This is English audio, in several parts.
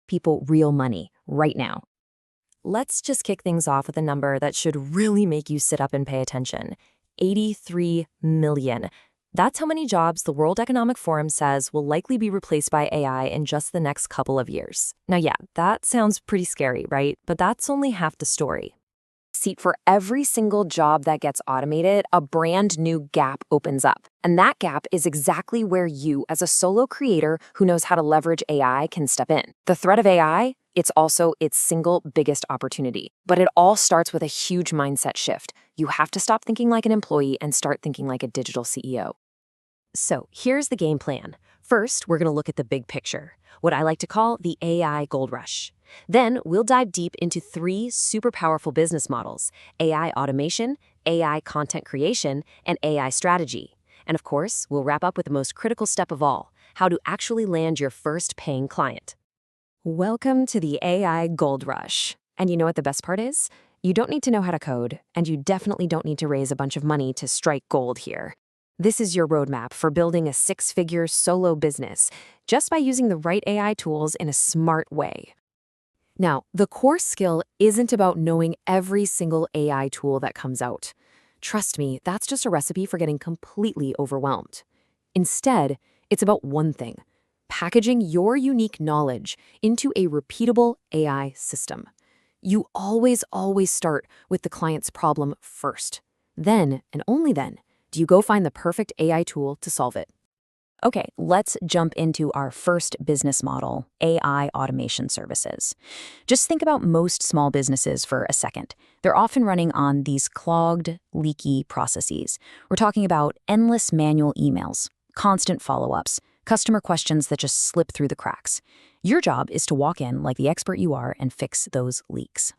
people real money right now. Let's just kick things off with a number that should really make you sit up and pay attention. 83 million. That's how many jobs the World Economic Forum says will likely be replaced by AI in just the next couple of years. Now, yeah, that sounds pretty scary, right? But that's only half the story. See, for every single job that gets automated, a brand new gap opens up. And that gap is exactly where you, as a solo creator who knows how to leverage AI, can step in. The threat of AI, it's also its single biggest opportunity. But it all starts with a huge mindset shift. You have to stop thinking like an employee and start thinking like a digital CEO. So here's the game plan. First, we're going to look at the big picture, what I like to call the AI gold rush. Then we'll dive deep into 3 super powerful business models: AI automation, AI content creation, and AI strategy. And of course, we'll wrap up with the most critical step of all, how to actually land your first paying client. Welcome to the AI gold rush. And you know what the best part is? You don't need to know how to code, and you definitely don't need to raise a bunch of money to strike gold here. This is your roadmap for building a 6-figure solo business just by using the right AI tools in a smart way. Now, the core skill isn't about knowing every single AI tool that comes out. Trust me, that's just a recipe for getting completely overwhelmed. Instead, it's about one thing: packaging your unique knowledge into a repeatable AI system. You always start with the client's problem first. Then, and only then, do you go find the perfect AI tool to solve it. Okay, let's jump into our first business model, AI automation services. Just think about most small businesses for a second. They're often running on these clogged, leaky processes. We're talking about endless manual emails, constant follow-ups, customer questions that just slip through the cracks. Your job is to walk in like the expert you are and fix those leaks.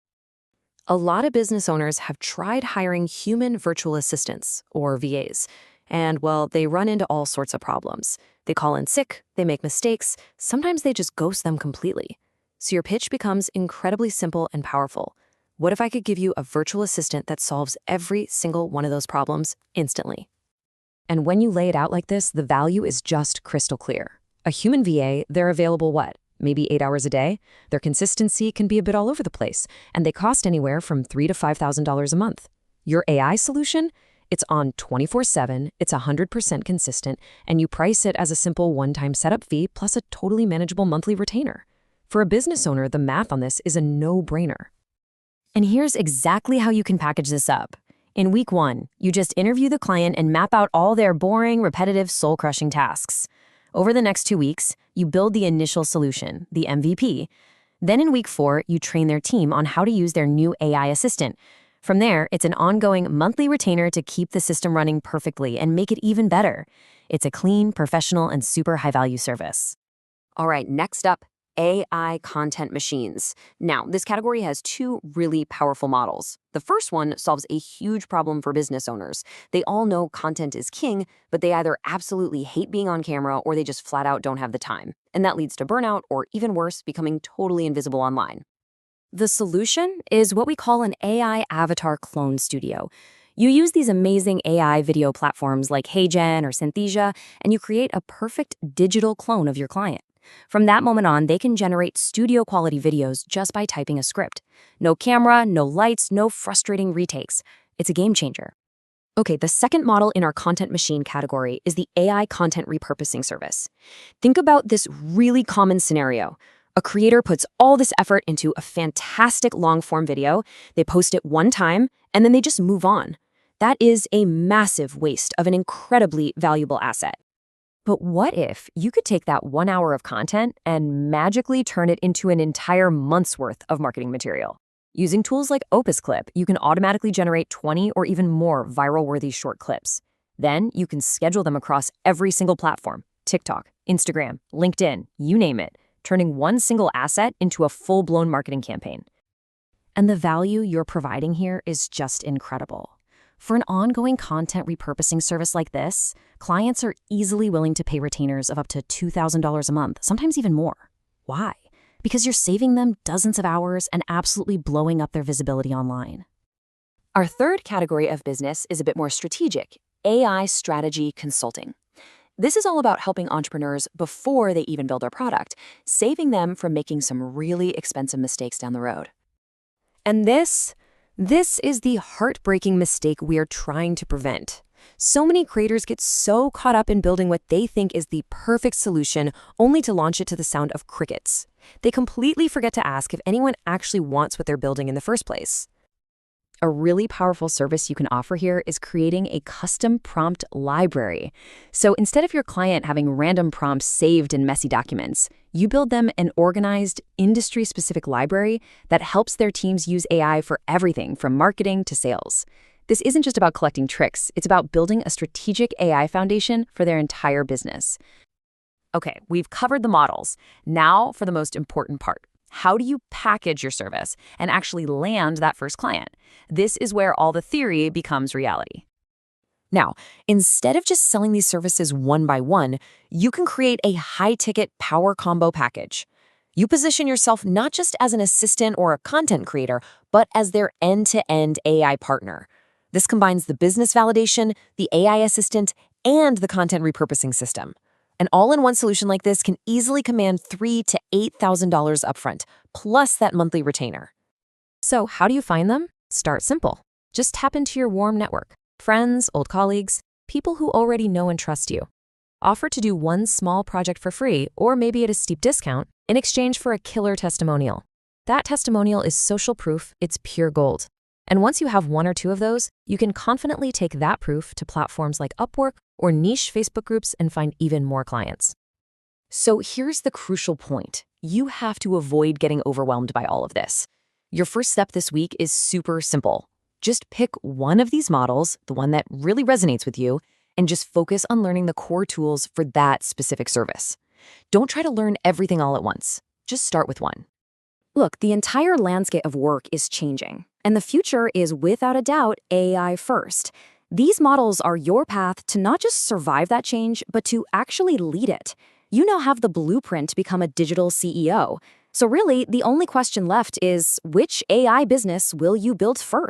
A lot of business owners have tried hiring human virtual assistants, or VAs, and, well, they run into all sorts of problems. They call in sick, they make mistakes, sometimes they just ghost them completely. So your pitch becomes incredibly simple and powerful. What if I could give you a virtual assistant that solves every single one of those problems instantly? And when you lay it out like this, the value is just crystal clear. A human VA, they're available maybe 8 hours a day? Their consistency can be a bit all over the place, and they cost anywhere from $3,000 to $5,000 a month. Your AI solution? It's on 24/7, it's 100% consistent, and you price it as a simple one-time setup fee plus a totally manageable monthly retainer. For a business owner, the math on this is a no-brainer. And here's exactly how you can package this up. In week 1, you just interview the client and map out all their boring, repetitive, soul-crushing tasks. Over the next 2 weeks, you build the initial solution, the MVP. Then in week 4, you train their team on how to use their new AI assistant. From there, it's an ongoing monthly retainer to keep the system running perfectly and make it even better. It's a clean, professional, and super high-value service. All right, next up, AI content machines. Now, this category has 2 really powerful models. The first one solves a huge problem for business owners. They all know content is king, but they either absolutely hate being on camera or they just flat out don't have the time. And that leads to burnout or, even worse, becoming totally invisible online. The solution is what we call an AI avatar clone studio. You use these amazing AI video platforms like HeyGen or Synthesia, and you create a perfect digital clone of your client. From that moment on, they can generate studio-quality videos just by typing a script. No camera, no lights, no frustrating retakes. It's a game changer. Okay, the second model in our content machine category is the AI content repurposing service. Think about this really common scenario. A creator puts all this effort into a fantastic long-form video, they post it one time, and then they just move on. That is a massive waste of an incredibly valuable asset. But what if you could take that 1 hour of content and magically turn it into an entire month's worth of marketing material? Using tools like Opus Clip, you can automatically generate 20 or even more viral-worthy short clips. Then you can schedule them across every single platform: TikTok, Instagram, LinkedIn, you name it, turning one single asset into a full-blown marketing campaign. And the value you're providing here is just incredible. For an ongoing content repurposing service like this, clients are easily willing to pay retainers of up to $2,000 a month, sometimes even more. Why? Because you're saving them dozens of hours and absolutely blowing up their visibility online. Our third category of business is a bit more strategic: AI strategy consulting. This is all about helping entrepreneurs before they even build their product, saving them from making some really expensive mistakes down the road. And this is the heartbreaking mistake we are trying to prevent. So many creators get so caught up in building what they think is the perfect solution only to launch it to the sound of crickets. They completely forget to ask if anyone actually wants what they're building in the first place. A really powerful service you can offer here is creating a custom prompt library. So instead of your client having random prompts saved in messy documents, you build them an organized, industry-specific library that helps their teams use AI for everything from marketing to sales. This isn't just about collecting tricks, it's about building a strategic AI foundation for their entire business. Okay, we've covered the models. Now for the most important part. How do you package your service and actually land that first client? This is where all the theory becomes reality. Now, instead of just selling these services one by one, you can create a high-ticket power combo package. You position yourself not just as an assistant or a content creator, but as their end-to-end AI partner. This combines the business validation, the AI assistant, and the content repurposing system. An all-in-one solution like this can easily command $3,000 to $8,000 upfront, plus that monthly retainer. So how do you find them? Start simple. Just tap into your warm network, friends, old colleagues, people who already know and trust you. Offer to do one small project for free, or maybe at a steep discount, in exchange for a killer testimonial. That testimonial is social proof, it's pure gold. And once you have one or two of those, you can confidently take that proof to platforms like Upwork or niche Facebook groups and find even more clients. So here's the crucial point. You have to avoid getting overwhelmed by all of this. Your first step this week is super simple. Just pick one of these models, the one that really resonates with you, and just focus on learning the core tools for that specific service. Don't try to learn everything all at once. Just start with one. Look, the entire landscape of work is changing, and the future is without a doubt AI first. These models are your path to not just survive that change, but to actually lead it. You now have the blueprint to become a digital CEO. So really, the only question left is, which AI business will you build first?